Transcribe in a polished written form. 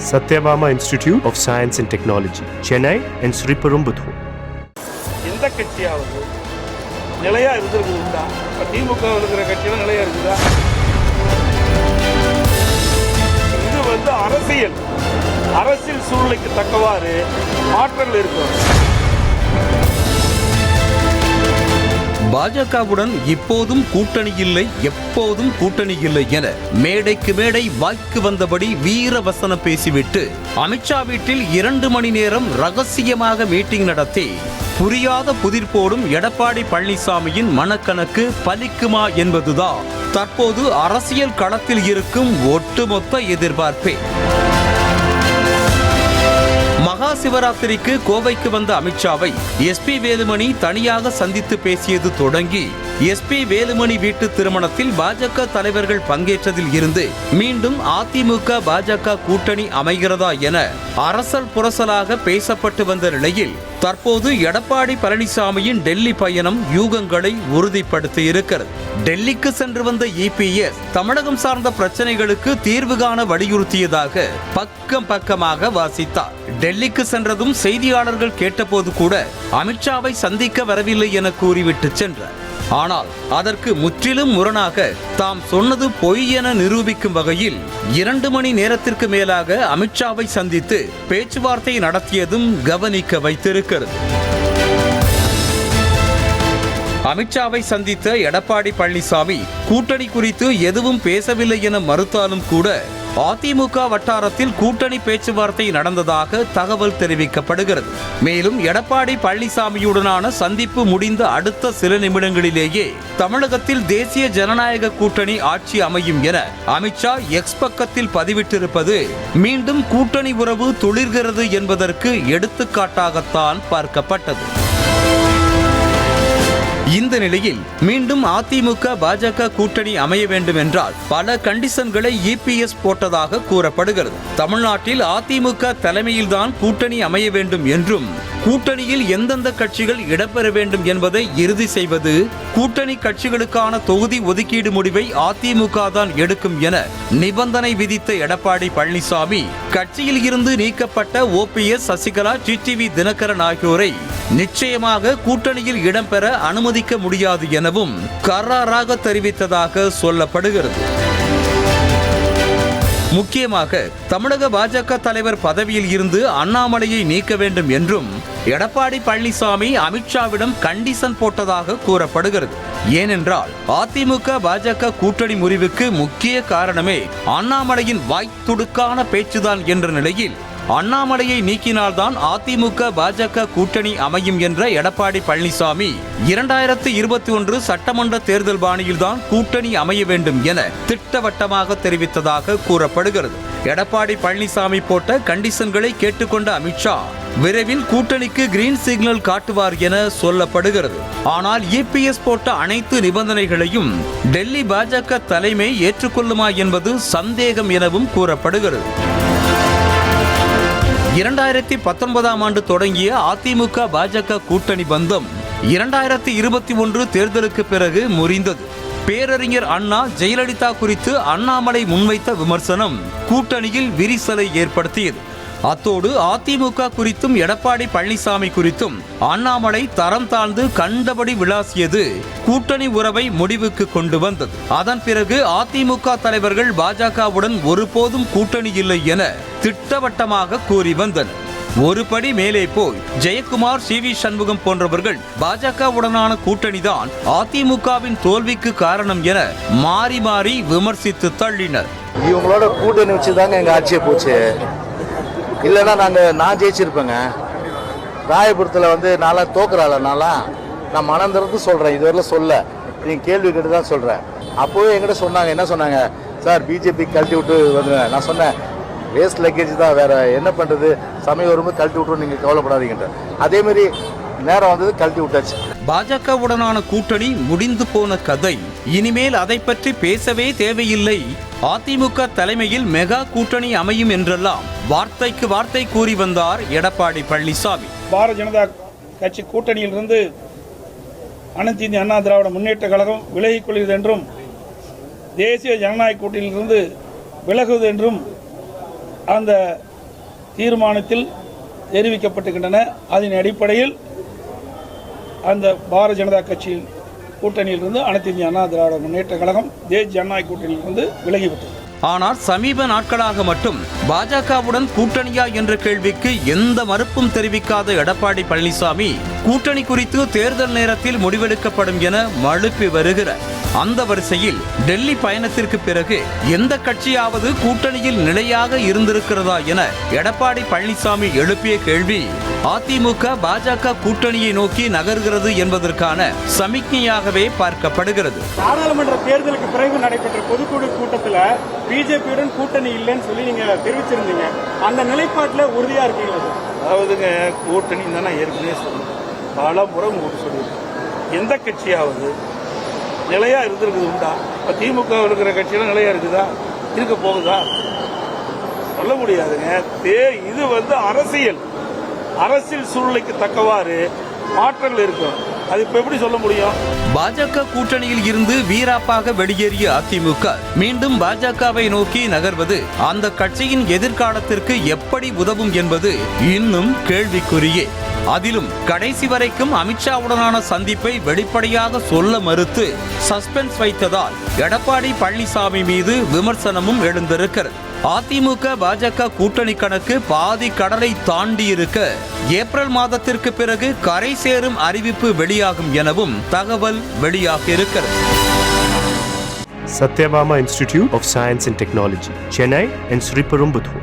Satyabama Institute of Science and Technology, Chennai and Sriperumbudur. எந்த கட்சியாவது நிலையா இருந்திருக்குதா? திமுக இருக்கிற கட்சியில நிலையா இருக்குதா? இது அரசியல் சூழ்நிலைக்கு தக்கவாறு மாற்றங்கள் இருக்கும். பாஜகவுடன் இப்போதும் கூட்டணி இல்லை, எப்போதும் கூட்டணி இல்லை என மேடைக்கு மேடை வாய்க்கு வந்தபடி வீர வசனம் பேசிவிட்டு அமித்ஷா வீட்டில் 2 மணி நேரம் ரகசியமாக மீட்டிங் நடத்தி புரியாத புதிர் போடும் எடப்பாடி பழனிசாமியின் மனக்கணக்கு பலிக்குமா என்பதுதான் தற்போது அரசியல் களத்தில் இருக்கும் ஒட்டுமொத்த எதிர்பார்ப்பே. மகா சிவராத்திரிக்கு கோவைக்கு வந்த அமித்ஷாவை எஸ்பி வேலுமணி தனியாக சந்தித்து பேசியது தொடங்கி எஸ்பி வேலுமணி வீட்டு திருமணத்தில் பாஜக தலைவர்கள் பங்கேற்றதில் இருந்து மீண்டும் அதிமுக பாஜக கூட்டணி அமைகிறதா என அரசல் புரசலாக பேசப்பட்டு வந்த நிலையில் தற்போது எடப்பாடி பழனிசாமியின் டெல்லி பயணம் யூகங்களை உறுதிப்படுத்தி இருக்கிறது. டெல்லிக்கு சென்று வந்த இபிஎஸ் தமிழகம் சார்ந்த பிரச்சனைகளுக்கு தீர்வு காண வலியுறுத்தியதாக பக்கமாக வாசித்தார். டெல்லிக்கு சென்றதும் செய்தியாளர்கள் கேட்டபோது கூட அமித்ஷாவை சந்திக்க வரவில்லை என கூறிவிட்டு சென்றார். ஆனால் அதற்கு முற்றிலும் முரணாக தாம் சொன்னது பொய் என நிரூபிக்கும் வகையில் 2 மணி நேரத்திற்கு மேலாக அமித்ஷாவை சந்தித்து பேச்சுவார்த்தை நடத்தியதும் கவனிக்க வைத்திருக்கிறது. அமித்ஷாவை சந்தித்த எடப்பாடி பழனிசாமி கூட்டணி குறித்து எதுவும் பேசவில்லை என மறுத்தாலும் கூட அதிமுக வட்டாரத்தில் கூட்டணி பேச்சுவார்த்தை நடந்ததாக தகவல் தெரிவிக்கப்படுகிறது. மேலும் எடப்பாடி பழனிசாமியுடனான சந்திப்பு முடிந்த அடுத்த சில நிமிடங்களிலேயே தமிழகத்தில் தேசிய ஜனநாயக கூட்டணி ஆட்சி அமையும் என அமித்ஷா எக்ஸ் பக்கத்தில் பதிவிட்டிருப்பது மீண்டும் கூட்டணி உறவு துளிர்கிறது என்பதற்கு எடுத்துக்காட்டாகத்தான் பார்க்கப்பட்டது. இந்த நிலையில் மீண்டும் அதிமுக பாஜக கூட்டணி அமைய வேண்டும் என்றால் பல கண்டிஷன்களை இபிஎஸ் போட்டதாக கூறப்படுகிறது. தமிழ்நாட்டில் அதிமுக தலைமையில்தான் கூட்டணி அமைய வேண்டும் என்றும் கூட்டணியில் எந்தெந்த கட்சிகள் இடம்பெற வேண்டும் என்பதை இறுதி செய்வது கூட்டணி கட்சிகளுக்கான தொகுதி ஒதுக்கீடு முடிவை அதிமுக தான் எடுக்கும் என நிபந்தனை விதித்த எடப்பாடி பழனிசாமி கட்சியில் இருந்து நீக்கப்பட்ட ஓபிஎஸ், சசிகலா, டிடிவி தினகரன் ஆகியோரை நிச்சயமாக கூட்டணியில் இடம்பெற அனுமதிக்க முடியாது எனவும் கராராக தெரிவித்ததாக சொல்லப்படுகிறது. முக்கியமாக தமிழக பாஜக தலைவர் பதவியில் இருந்து அண்ணாமலையை நீக்க வேண்டும் என்றும் எடப்பாடி பழனிசாமி அமித்ஷாவிடம் கண்டிஷன் போட்டதாக கூறப்படுகிறது. ஏனென்றால் அதிமுக பாஜக கூட்டணி முறிவுக்கு முக்கிய காரணமே அண்ணாமலையின் வாய்த்துடுக்கான பேச்சுதான் என்ற நிலையில் அண்ணாமலையை நீக்கினால்தான் அதிமுக பாஜக கூட்டணி அமையும் என்ற எடப்பாடி பழனிசாமி 2021 சட்டமன்ற தேர்தல் பாணியில்தான் கூட்டணி அமைய வேண்டும் என திட்டவட்டமாக தெரிவித்ததாக கூறப்படுகிறது. எடப்பாடி பழனிசாமி போட்ட கண்டிஷன்களை கேட்டுக்கொண்ட அமித்ஷா விரைவில் கூட்டணிக்கு கிரீன் சிக்னல் காட்டுவார் என சொல்லப்படுகிறது. ஆனால் இபிஎஸ் போட்ட அனைத்து நிபந்தனைகளையும் டெல்லி பாஜக தலைமை ஏற்றுக்கொள்ளுமா என்பது சந்தேகம் எனவும் கூறப்படுகிறது. 2019ஆம் ஆண்டு தொடங்கிய அதிமுக பாஜக கூட்டணி பந்தம் 2021 தேர்தலுக்கு பிறகு முறிந்தது. பேரறிஞர் அண்ணா, ஜெயலலிதா குறித்து அண்ணாமலை முன்வைத்த விமர்சனம் கூட்டணியில் விரிசலை ஏற்படுத்தியது. அத்தோடு அதிமுக குறித்தும் எடப்பாடி பழனிசாமி குறித்தும் அண்ணாமலை தரம் தாழ்ந்து கண்டபடி விளாசியது கூட்டணி உறவை முடிவுக்கு கொண்டு வந்தது. அதன் பிறகு அதிமுக தலைவர்கள் பாஜகவுடன் ஒருபோதும் கூட்டணி இல்லை என திட்டவட்டமாக கூறி வந்தனர். ஒருபடி மேலே போய் ஜெயக்குமார், சி வி சண்முகம் போன்றவர்கள் பாஜகவுடனான கூட்டணிதான் அதிமுகவின் தோல்விக்கு காரணம் என மாறி மாறி விமர்சித்து தள்ளினர். இவங்களோட கூட்டணி வச்சுதாங்க எங்க ஆட்சியை போச்சு. இல்லைன்னா நான் ஜெயிச்சிருப்பேங்க. ராயபுரத்தில் நான்லாம் தோக்குறாள். நான் மனம் திறந்து சொல்கிறேன், இதுவரையிலும் சொல்ல நீங்கள் கேள்வி கேட்டு தான் சொல்கிறேன். அப்போவே என்கிட்ட சொன்னாங்க, என்ன சொன்னாங்க, சார் பிஜேபி கழட்டி விட்டு வந்துடுவேன். நான் சொன்னேன், வேஸ்ட் லக்கேஜ் தான், வேறு என்ன பண்ணுறது, சமயம் வரும்போது கழட்டி விட்டுரும், நீங்கள் கவலைப்படாதீங்கன்ற. அதேமாரி நேரம் வந்தது, கழட்டி விட்டாச்சு. பாஜகவுடனான கூட்டணி முடிந்து போன கதை. இனிமேல் அதை பற்றி பேசவே தேவையில்லை. அதிமுக தலைமையில் மெகா கூட்டணி அமையும் என்றெல்லாம் வார்த்தைக்கு வார்த்தை கூறி வந்தார் எடப்பாடி பழனிசாமி. பாரதிய ஜனதா கட்சி கூட்டணியிலிருந்து அனைத்து இந்திய அண்ணா திராவிட முன்னேற்ற கழகம் விலகிக் கொள்கிறது என்றும் தேசிய ஜனநாயக கூட்டணியிலிருந்து விலகுவது என்றும் அந்த தீர்மானத்தில் தெரிவிக்கப்பட்டிருக்கின்றன. அதன் அடிப்படையில் அந்த பாரதிய ஜனதா கட்சியின் கூட்டணியிலிருந்து அனைத்து இந்திய அண்ணா திராவிட முன்னேற்ற கழகம் தேசிய ஜனநாயக கூட்டணியிலிருந்து விலகிவிட்டது. ஆனால் சமீப நாட்களாக மட்டும் பாஜகவுடன் கூட்டணியா என்ற கேள்விக்கு எந்த மறுப்பும் தெரிவிக்காத எடப்பாடி பழனிசாமி கூட்டணி குறித்து தேர்தல் நேரத்தில் முடிவெடுக்கப்படும் என மழுப்பி வருகிறார். அந்த வரிசையில் டெல்லி பயணத்திற்கு பிறகு எந்த கட்சியாவது கூட்டணியில் நிலையாக இருந்திருக்கிறதா என எடப்பாடி பழனிசாமி எழுப்பிய கேள்வி அதிமுக பாஜக கூட்டணியை நோக்கி நகர்கிறது என்பதற்கான சமிக்ஞையாகவே பார்க்கப்படுகிறது. நாடாளுமன்ற தேர்தலுக்கு பிறகு நடைபெற்ற பொதுக்குழு கூட்டத்தில் பிஜேபியுடன் கூட்டணி இல்லைன்னு சொல்லி நீங்க தெரிவிச்சிருந்தீங்க. அந்த நிலைப்பாட்டில் உறுதியா இருக்கீங்களா? அதாவதுங்க, கூட்டணி தான் நான் ஏற்கனவே சொல்லுவேன், பல முறை உங்களுக்கு சொல்லியிருக்கேன். எந்த கட்சியாவது நிலையா இருந்திருக்குது உண்டா? இப்போ திமுக இருக்கிற கட்சியெல்லாம் நிலையா இருக்குதா? இருக்க போகுதா? சொல்ல முடியாதுங்க. இது அரசியல் சூழ்நிலைக்கு தக்கவாறு மாற்றங்கள் இருக்கும். அது இப்ப எப்படி சொல்ல முடியும்? பாஜக கூட்டணியில் இருந்து வீராப்பாக வெளியேறிய அதிமுக மீண்டும் பாஜகவை நோக்கி நகர்வது அந்த கட்சியின் எதிர்காலத்திற்கு எப்படி உதவும் என்பது இன்னும் கேள்விக்குறியே. அதிலும் கடைசி வரைக்கும் அமித்ஷாவுடனான சந்திப்பை வெளிப்படையாக சொல்ல மறுத்து சஸ்பென்ஸ் வைத்ததால் எடப்பாடி பழனிசாமி மீது விமர்சனமும் எழுந்திருக்கிறது. அதிமுக பாஜக கூட்டணி கணக்கு பாதி கடலை தாண்டி இருக்க ஏப்ரல் மாதத்திற்கு பிறகு கரை சேரும் அறிவிப்பு வெளியாகும் எனவும் தகவல் வெளியாகியிருக்கிறது. Satyabama Institute of Science and Technology, Chennai and Sriperumbudur.